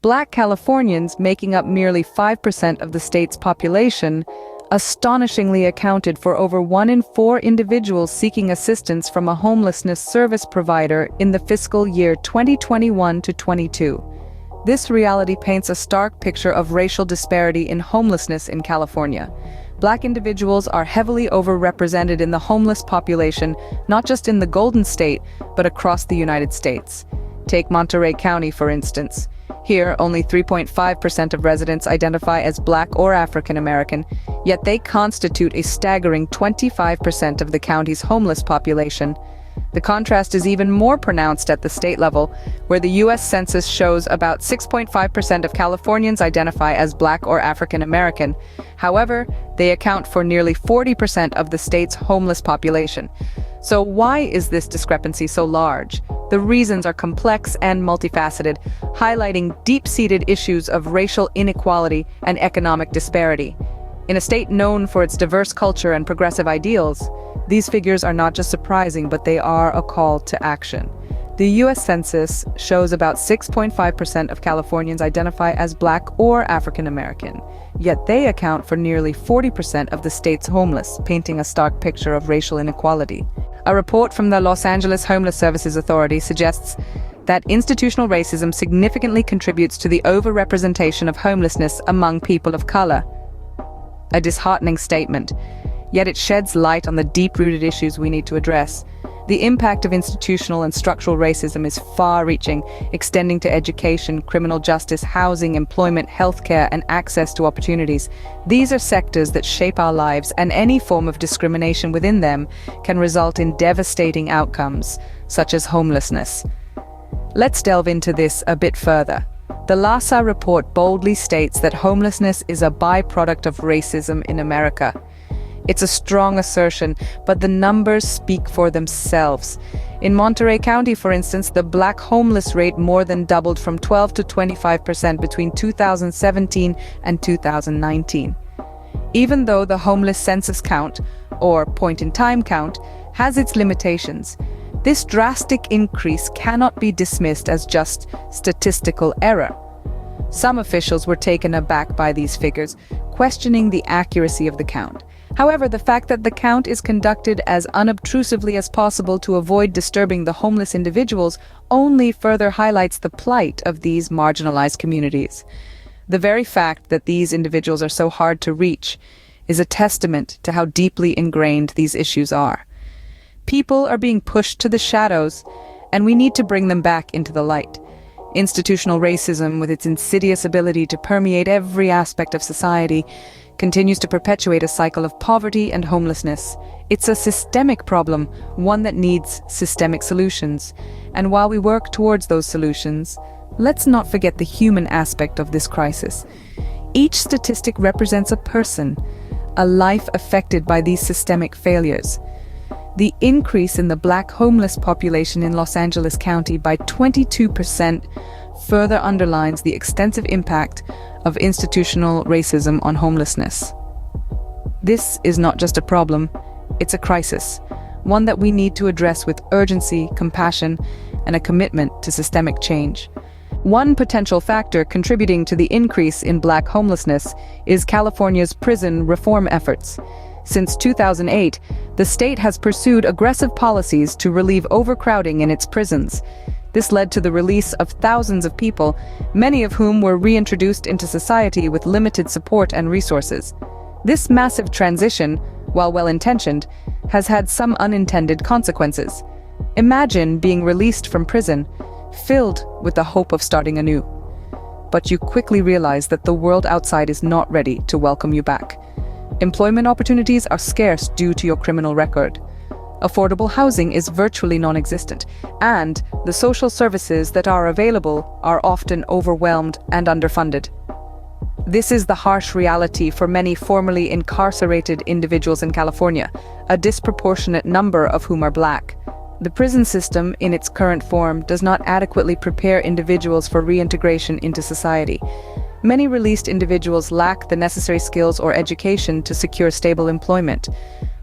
Black Californians, making up merely 5% of the state's population, astonishingly accounted for over 1 in 4 individuals seeking assistance from a homelessness service provider in the fiscal year 2021 to 22. This reality paints a stark picture of racial disparity in homelessness in California. Black individuals are heavily overrepresented in the homeless population, not just in the Golden State, but across the United States. Take Monterey County, for instance. Here, only 3.5% of residents identify as Black or African American, yet they constitute a staggering 25% of the county's homeless population. The contrast is even more pronounced at the state level, where the U.S. Census shows about 6.5% of Californians identify as Black or African American. However, they account for nearly 40% of the state's homeless population. So why is this discrepancy so large? The reasons are complex and multifaceted, highlighting deep-seated issues of racial inequality and economic disparity. In a state known for its diverse culture and progressive ideals, these figures are not just surprising, but they are a call to action. The U.S. Census shows about 6.5% of Californians identify as Black or African American, yet they account for nearly 40% of the state's homeless, painting a stark picture of racial inequality. A report from the Los Angeles Homeless Services Authority suggests that institutional racism significantly contributes to the overrepresentation of homelessness among people of color. A disheartening statement, yet it sheds light on the deep-rooted issues we need to address. The impact of institutional and structural racism is far-reaching, extending to education, criminal justice, housing, employment, healthcare, and access to opportunities. These are sectors that shape our lives, and any form of discrimination within them can result in devastating outcomes, such as homelessness. Let's delve into this a bit further. The LAHSA report boldly states that homelessness is a byproduct of racism in America. It's a strong assertion, but the numbers speak for themselves. In Monterey County, for instance, the Black homeless rate more than doubled from 12 to 25% between 2017 and 2019. Even though the homeless census count, or point-in-time count, has its limitations, this drastic increase cannot be dismissed as just statistical error. Some officials were taken aback by these figures, questioning the accuracy of the count. However, the fact that the count is conducted as unobtrusively as possible to avoid disturbing the homeless individuals only further highlights the plight of these marginalized communities. The very fact that these individuals are so hard to reach is a testament to how deeply ingrained these issues are. People are being pushed to the shadows, and we need to bring them back into the light. Institutional racism, with its insidious ability to permeate every aspect of society, continues to perpetuate a cycle of poverty and homelessness. It's a systemic problem, one that needs systemic solutions. And while we work towards those solutions, let's not forget the human aspect of this crisis. Each statistic represents a person, a life affected by these systemic failures. The increase in the Black homeless population in Los Angeles County by 22% further underlines the extensive impact of institutional racism on homelessness. This is not just a problem, it's a crisis, one that we need to address with urgency, compassion, and a commitment to systemic change. One potential factor contributing to the increase in Black homelessness is California's prison reform efforts. Since 2008, the state has pursued aggressive policies to relieve overcrowding in its prisons. This led to the release of thousands of people, many of whom were reintroduced into society with limited support and resources. This massive transition, while well-intentioned, has had some unintended consequences. Imagine being released from prison, filled with the hope of starting anew. But you quickly realize that the world outside is not ready to welcome you back. Employment opportunities are scarce due to your criminal record. Affordable housing is virtually non-existent, and the social services that are available are often overwhelmed and underfunded. This is the harsh reality for many formerly incarcerated individuals in California, a disproportionate number of whom are Black. The prison system, in its current form, does not adequately prepare individuals for reintegration into society. Many released individuals lack the necessary skills or education to secure stable employment.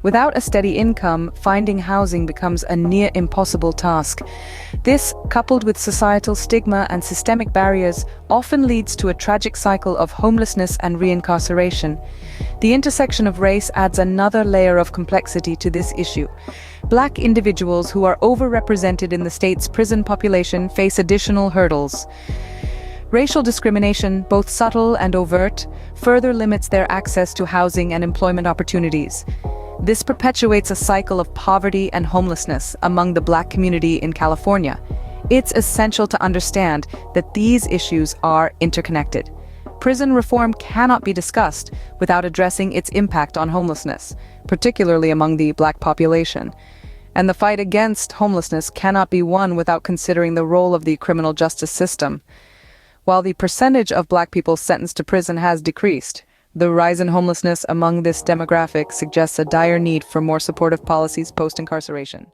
Without a steady income, finding housing becomes a near impossible task. This, coupled with societal stigma and systemic barriers, often leads to a tragic cycle of homelessness and reincarceration. The intersection of race adds another layer of complexity to this issue. Black individuals who are overrepresented in the state's prison population face additional hurdles. Racial discrimination, both subtle and overt, further limits their access to housing and employment opportunities. This perpetuates a cycle of poverty and homelessness among the Black community in California. It's essential to understand that these issues are interconnected. Prison reform cannot be discussed without addressing its impact on homelessness, particularly among the Black population. And the fight against homelessness cannot be won without considering the role of the criminal justice system. While the percentage of Black people sentenced to prison has decreased, the rise in homelessness among this demographic suggests a dire need for more supportive policies post-incarceration.